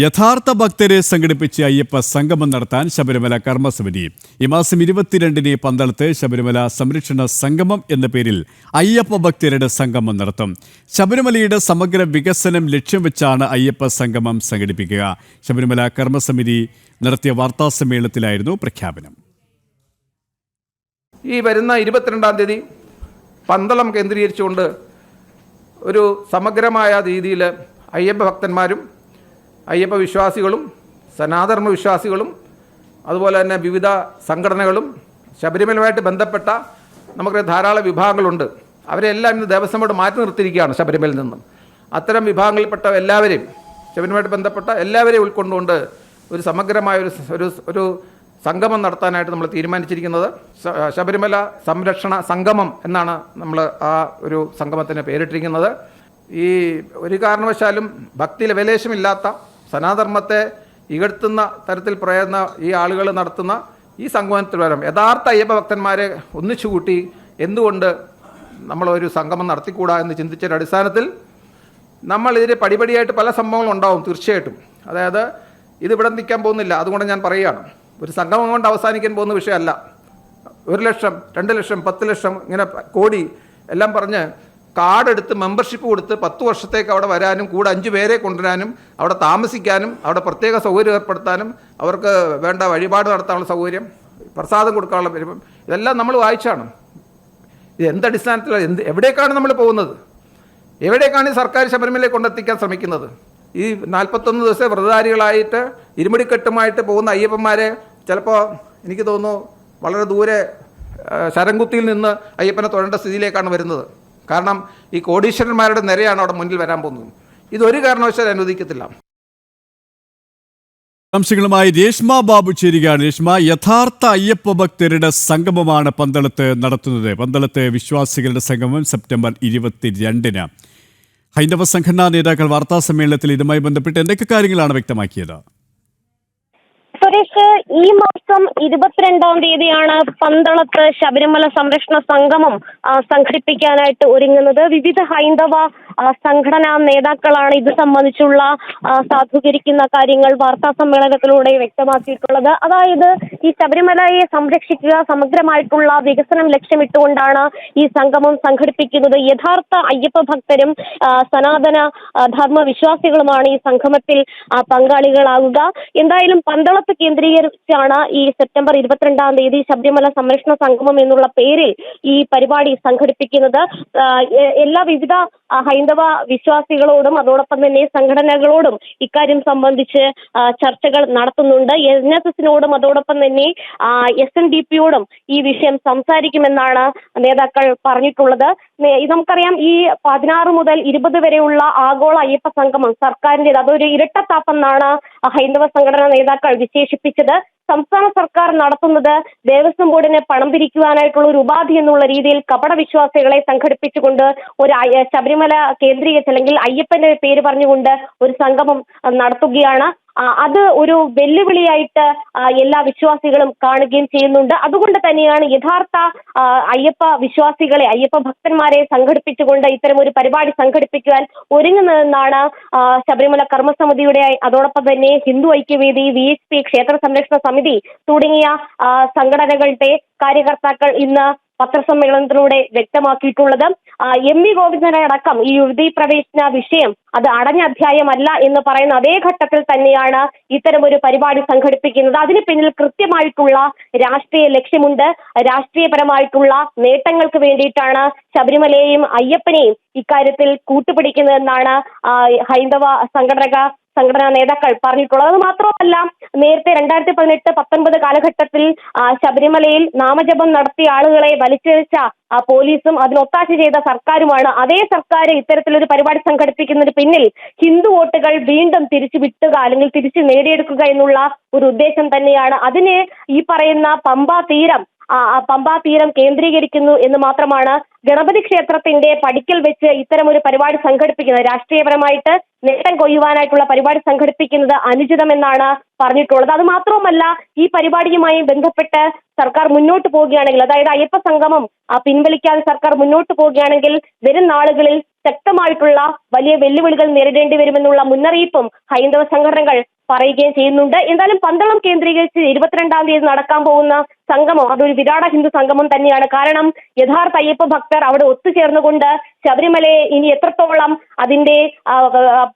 യഥാർത്ഥ ഭക്തരെ സംഘടിപ്പിച്ച് അയ്യപ്പ സംഗമം നടത്താൻ ശബരിമല കർമ്മസമിതി ഈ മാസം 22-ന് പന്തളത്ത് ശബരിമല സംരക്ഷണ സംഗമം എന്ന പേരിൽ അയ്യപ്പ ഭക്തരുടെ സംഗമം നടത്തും. ശബരിമലയുടെ സമഗ്ര വികസനം ലക്ഷ്യം വെച്ചാണ് അയ്യപ്പ സംഗമം സംഘടിപ്പിക്കുക. ശബരിമല കർമ്മസമിതി നടത്തിയ വാർത്താസമ്മേളനത്തിലായിരുന്നു പ്രഖ്യാപനം. ഈ വരുന്ന 22-ാം തീയതി പന്തളം കേന്ദ്രീകരിച്ചുകൊണ്ട് ഒരു സമഗ്രമായ രീതിയിൽ അയ്യപ്പ ഭക്തന്മാരും അയ്യപ്പ വിശ്വാസികളും സനാതന വിശ്വാസികളും അതുപോലെ തന്നെ വിവിധ സംഘടനകളും ശബരിമലയുമായിട്ട് ബന്ധപ്പെട്ട നമുക്ക് ധാരാളം വിഭാഗങ്ങളുണ്ട്. അവരെല്ലാം ഇന്ന് ദേവസ്വം ബോർഡ് മാറ്റി നിർത്തിയിരിക്കുകയാണ് ശബരിമലയിൽ നിന്നും. അത്തരം വിഭാഗങ്ങളിൽപ്പെട്ട എല്ലാവരെയും ശബരിമലയുമായിട്ട് ബന്ധപ്പെട്ട എല്ലാവരെയും ഉൾക്കൊണ്ടുകൊണ്ട് ഒരു സമഗ്രമായ ഒരു സംഗമം നടത്താനായിട്ട് നമ്മൾ തീരുമാനിച്ചിരിക്കുന്നത്. ശബരിമല സംരക്ഷണ സംഗമം എന്നാണ് നമ്മൾ ആ ഒരു സംഗമത്തിന് പേരിട്ടിരിക്കുന്നത്. ഈ ഒരു കാരണവശാലും ഭക്തി ലവലേശമില്ലാത്ത സനാതർമ്മത്തെ ഇകഴ്ത്തുന്ന തരത്തിൽ പറയുന്ന ഈ ആളുകൾ നടത്തുന്ന ഈ സംഗമത്തിൽ വരും യഥാർത്ഥ അയ്യപ്പ ഭക്തന്മാരെ ഒന്നിച്ചുകൂട്ടി എന്തുകൊണ്ട് നമ്മളൊരു സംഗമം നടത്തിക്കൂടാ എന്ന് ചിന്തിച്ചൊരു അടിസ്ഥാനത്തിൽ നമ്മൾ ഇതിന് പടിപടിയായിട്ട് പല സംഭവങ്ങളും ഉണ്ടാവും. തീർച്ചയായിട്ടും അതായത് ഇതിവിടെ നിൽക്കാൻ പോകുന്നില്ല. അതുകൊണ്ട് ഞാൻ പറയുകയാണ്, ഒരു സംഗമം കൊണ്ട് അവസാനിക്കാൻ പോകുന്ന വിഷയമല്ല. 1 ലക്ഷം 2 ലക്ഷം 10 ലക്ഷം ഇങ്ങനെ കോടി എല്ലാം പറഞ്ഞ് കാർഡെടുത്ത് മെമ്പർഷിപ്പ് കൊടുത്ത് 10 വർഷത്തേക്ക് അവിടെ വരാനും കൂടെ 5 പേരെ കൊണ്ടുവരാനും അവിടെ താമസിക്കാനും അവിടെ പ്രത്യേക സൗകര്യം ഏർപ്പെടുത്താനും അവർക്ക് വേണ്ട വഴിപാട് നടത്താനുള്ള സൗകര്യം, പ്രസാദം കൊടുക്കാനുള്ള ഇതെല്ലാം നമ്മൾ വായിച്ചാണ്. ഇത് എന്തടിസ്ഥാനത്തിലാണ് എവിടേക്കാണ് നമ്മൾ പോകുന്നത്? എവിടേക്കാണ് ഈ സർക്കാർ ശബരിമലയെ കൊണ്ടെത്തിക്കാൻ ശ്രമിക്കുന്നത്? ഈ 41 ദിവസം വ്രതധാരികളായിട്ട് ഇരുമുടിക്കെട്ടുമായിട്ട് പോകുന്ന അയ്യപ്പന്മാരെ ചിലപ്പോൾ എനിക്ക് തോന്നുന്നു വളരെ ദൂരെ ശരംകുത്തിയിൽ നിന്ന് അയ്യപ്പനെ തൊഴേണ്ട സ്ഥിതിയിലേക്കാണ് വരുന്നത്. കാരണം ഈ കോടീശ്വരന്മാരുടെ നിരയാണ് അവിടെ മുന്നിൽ വരാൻ പോകുന്നത്. ഇതൊരു കാരണവശാലും അനുവദിക്കത്തില്ല. വിശദാംശങ്ങളുമായി രേഷ്മ ബാബു ചേരുകയാണ്. രേഷ്മ, യഥാർത്ഥ അയ്യപ്പ ഭക്തരുടെ സംഗമമാണ് പന്തളത്ത് നടത്തുന്നത്. പന്തളത്തെ വിശ്വാസികളുടെ സംഗമം സെപ്റ്റംബർ 22-ന്. ഹൈന്ദവ സംഘടനാ നേതാക്കൾ വാർത്താസമ്മേളനത്തിൽ ഇതുമായി ബന്ധപ്പെട്ട് എന്തൊക്കെ കാര്യങ്ങളാണ് വ്യക്തമാക്കിയത്? സുരേഷ്, ഈ മാസം 22-ാം തീയതിയാണ് പന്തളത്ത് ശബരിമല സംരക്ഷണ സംഗമം സംഘടിപ്പിക്കാനായിട്ട് ഒരുങ്ങുന്നത്. വിവിധ ഹൈന്ദവ സംഘടനാ നേതാക്കളാണ് ഇത് സംബന്ധിച്ചുള്ള സാധൂകരിക്കുന്ന കാര്യങ്ങൾ വാർത്താ സമ്മേളനത്തിലൂടെ വ്യക്തമാക്കിയിട്ടുള്ളത്. അതായത് ഈ ശബരിമലയെ സംരക്ഷിക്കുക, സമഗ്രമായിട്ടുള്ള വികസനം ലക്ഷ്യമിട്ടുകൊണ്ടാണ് ഈ സംഗമം സംഘടിപ്പിക്കുന്നത്. യഥാർത്ഥ അയ്യപ്പ ഭക്തരും സനാതന ധർമ്മ വിശ്വാസികളുമാണ് ഈ സംഗമത്തിൽ പങ്കാളികളാകുക. എന്തായാലും പന്തളത്ത് കേന്ദ്രീകരിച്ചാണ് ഈ സെപ്റ്റംബർ 22-ാം തീയതി ശബരിമല സംരക്ഷണ സംഗമം എന്നുള്ള പേരിൽ ഈ പരിപാടി സംഘടിപ്പിക്കുന്നത്. എല്ലാ വിവിധ ഹൈന്ദവ വിശ്വാസികളോടും അതോടൊപ്പം തന്നെ സംഘടനകളോടും ഇക്കാര്യം സംബന്ധിച്ച് ചർച്ചകൾ നടത്തുന്നുണ്ട്. NSSനോടും അതോടൊപ്പം തന്നെ SNDPയോടും ഈ വിഷയം സംസാരിക്കുമെന്നാണ് നേതാക്കൾ പറഞ്ഞിട്ടുള്ളത്. നമുക്കറിയാം, ഈ 16 മുതൽ 20 വരെയുള്ള ആഗോള അയ്യപ്പ സംഗമം സർക്കാരിൻ്റെത് അതൊരു ഇരട്ടത്താപ്പെന്നാണ് ഹൈന്ദവ സംഘടനാ നേതാക്കൾ വിശേഷിപ്പിച്ചത്. സംസ്ഥാന സർക്കാർ നടത്തുന്നത് ദേവസ്വം ബോർഡിനെ പണം പിരിക്കുവാനായിട്ടുള്ള ഒരു ഉപാധി എന്നുള്ള രീതിയിൽ കപട വിശ്വാസികളെ സംഘടിപ്പിച്ചുകൊണ്ട് ഒരു ശബരിമല കേന്ദ്രീകരിച്ച് അല്ലെങ്കിൽ അയ്യപ്പന്റെ പേര് പറഞ്ഞുകൊണ്ട് ഒരു സംഗമം നടത്തുകയാണ്. അത് ഒരു വെല്ലുവിളിയായിട്ട് എല്ലാ വിശ്വാസികളും കാണുകയും ചെയ്യുന്നുണ്ട്. അതുകൊണ്ട് തന്നെയാണ് യഥാർത്ഥ അയ്യപ്പ വിശ്വാസികളെ, അയ്യപ്പ ഭക്തന്മാരെ സംഘടിപ്പിച്ചുകൊണ്ട് ഇത്തരം ഒരു പരിപാടി സംഘടിപ്പിക്കുവാൻ ഒരുങ്ങുന്നതെന്നാണ് ശബരിമല കർമ്മസമിതിയുടെ അതോടൊപ്പം തന്നെ ഹിന്ദു ഐക്യവേദി, VHP, ക്ഷേത്ര സംരക്ഷണ സമിതി തുടങ്ങിയ സംഘടനകളുടെ കാര്യകർത്താക്കൾ ഇന്ന് പത്രസമ്മേളനത്തിലൂടെ വ്യക്തമാക്കിയിട്ടുള്ളത്. MV ഗോവിന്ദനടക്കം ഈ യുവതീ പ്രവേശന വിഷയം അത് അടഞ്ഞ അധ്യായമല്ല എന്ന് പറയുന്ന അതേ ഘട്ടത്തിൽ തന്നെയാണ് ഇത്തരമൊരു പരിപാടി സംഘടിപ്പിക്കുന്നത്. അതിന് പിന്നിൽ കൃത്യമായിട്ടുള്ള രാഷ്ട്രീയ ലക്ഷ്യമുണ്ട്. രാഷ്ട്രീയപരമായിട്ടുള്ള നേട്ടങ്ങൾക്ക് വേണ്ടിയിട്ടാണ് ശബരിമലയെയും അയ്യപ്പനെയും ഇക്കാര്യത്തിൽ കൂട്ടുപിടിക്കുന്നതെന്നാണ് ഹൈന്ദവ സംഘടനാ നേതാക്കൾ പറഞ്ഞിട്ടുള്ളത്. അത് മാത്രമല്ല, നേരത്തെ 2018-19 കാലഘട്ടത്തിൽ ശബരിമലയിൽ നാമജപം നടത്തിയ ആളുകളെ വലിച്ചിഴച്ച പോലീസും അതിനൊത്താശ ചെയ്ത സർക്കാരുമാണ്. അതേ സർക്കാർ ഇത്തരത്തിലൊരു പരിപാടി സംഘടിപ്പിക്കുന്നതിന് പിന്നിൽ ഹിന്ദു വോട്ടുകൾ വീണ്ടും തിരിച്ചു വിട്ടുക അല്ലെങ്കിൽ തിരിച്ചു നേടിയെടുക്കുക എന്നുള്ള ഒരു ഉദ്ദേശം തന്നെയാണ്. അതിന് ഈ പറയുന്ന പമ്പാ തീരം കേന്ദ്രീകരിക്കുന്നു എന്ന് മാത്രമാണ്. ഗണപതി ക്ഷേത്രത്തിന്റെ പടിക്കൽ വെച്ച് ഇത്തരം ഒരു പരിപാടി സംഘടിപ്പിക്കുന്നത്, രാഷ്ട്രീയപരമായിട്ട് നേട്ടം കൊയ്യുവാനായിട്ടുള്ള പരിപാടി സംഘടിപ്പിക്കുന്നത് അനുചിതമെന്നാണ് പറഞ്ഞിട്ടുള്ളത്. അത് മാത്രവുമല്ല, ഈ പരിപാടിയുമായി ബന്ധപ്പെട്ട് സർക്കാർ മുന്നോട്ട് പോവുകയാണെങ്കിൽ, അതായത് അയ്യപ്പ സംഗമം പിൻവലിക്കാതെ സർക്കാർ മുന്നോട്ട് പോവുകയാണെങ്കിൽ വരും നാളുകളിൽ ശക്തമായിട്ടുള്ള വലിയ വെല്ലുവിളികൾ നേരിടേണ്ടി വരുമെന്നുള്ള മുന്നറിയിപ്പും ഹൈന്ദവ സംഘടനകൾ പറയുകയും ചെയ്യുന്നുണ്ട്. എന്തായാലും പന്തളം കേന്ദ്രീകരിച്ച് 22-ാം തീയതി നടക്കാൻ പോകുന്ന സംഗമം അതൊരു വിരാട ഹിന്ദു സംഗമം തന്നെയാണ്. കാരണം യഥാർത്ഥ അയ്യപ്പ ഭക്തർ അവിടെ ഒത്തുചേർന്നുകൊണ്ട് ശബരിമലയെ ഇനി എത്രത്തോളം അതിന്റെ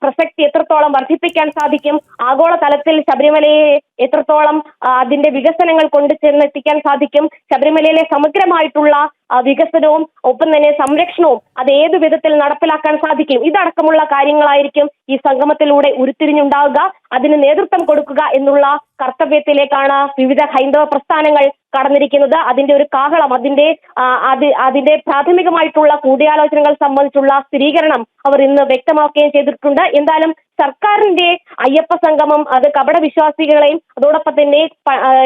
പ്രസക്തി എത്രത്തോളം വർദ്ധിപ്പിക്കാൻ സാധിക്കും, ആഗോള തലത്തിൽ ശബരിമലയെ എത്രത്തോളം അതിന്റെ വികസനങ്ങൾ കൊണ്ടുചെന്നെത്തിക്കാൻ സാധിക്കും, ശബരിമലയിലെ സമഗ്രമായിട്ടുള്ള വികസനവും ഒപ്പം തന്നെ സംരക്ഷണവും അത് ഏതു വിധത്തിൽ നടപ്പിലാക്കാൻ സാധിക്കും, ഇതടക്കമുള്ള കാര്യങ്ങളായിരിക്കും ഈ സംഗമത്തിലൂടെ ഉരുത്തിരിഞ്ഞുണ്ടാവുക. അതിന് നേതൃത്വം കൊടുക്കുക എന്നുള്ള കർത്തവ്യത്തിലേക്കാണ് വിവിധ ഹൈന്ദവ പ്രസ്ഥാനങ്ങൾ കടന്നിരിക്കുന്നത്. അതിന്റെ ഒരു കാഹളം, അതിന്റെ പ്രാഥമികമായിട്ടുള്ള കൂടിയാലോചനകൾ സംബന്ധിച്ചുള്ള സ്ഥിരീകരണം അവർ ഇന്ന് വ്യക്തമാക്കുകയും ചെയ്തിട്ടുണ്ട്. എന്തായാലും സർക്കാരിന്റെ അയ്യപ്പ സംഗമം അത് കപട വിശ്വാസികളെയും അതോടൊപ്പം തന്നെ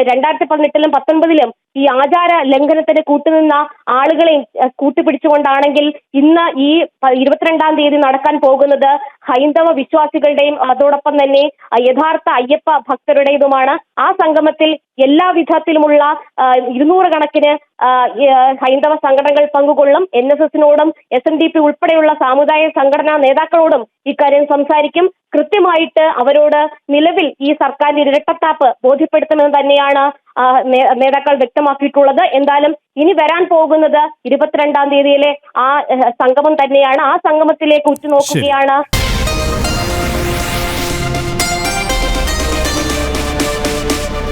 2018-ലും 2019-ലും ഈ ആചാര ലംഘനത്തിന് കൂട്ടുനിന്ന ആളുകളെയും കൂട്ടുപിടിച്ചുകൊണ്ടാണെങ്കിൽ ഇന്ന് ഈ 22-ാം തീയതി നടക്കാൻ പോകുന്നത് ഹൈന്ദവ വിശ്വാസികളുടെയും അതോടൊപ്പം തന്നെ യഥാർത്ഥ അയ്യപ്പ ഭക്തരുടേതുമാണ്. ആ സംഗമത്തിൽ എല്ലാ വിധത്തിലുമുള്ള 200 കണക്കിന് ഹൈന്ദവ സംഘടനകൾ പങ്കുകൊള്ളും. NSSനോടും SNDP ഉൾപ്പെടെയുള്ള സാമുദായിക സംഘടനാ നേതാക്കളോടും ഇക്കാര്യം സംസാരിക്കും. കൃത്യമായിട്ട് അവരോട് നിലവിൽ ഈ സർക്കാരിന്റെ ഇരട്ടത്താപ്പ് ബോധ്യപ്പെടുത്തുമെന്ന് തന്നെയാണ് നേതാക്കൾ വ്യക്തമാക്കിയിട്ടുള്ളത്. എന്തായാലും ഇനി വരാൻ പോകുന്നത് 22-ാം തീയതിയിലെ ആ സംഗമം തന്നെയാണ്. ആ സംഗമത്തിലേക്ക് ഉറ്റുനോക്കുകയാണ്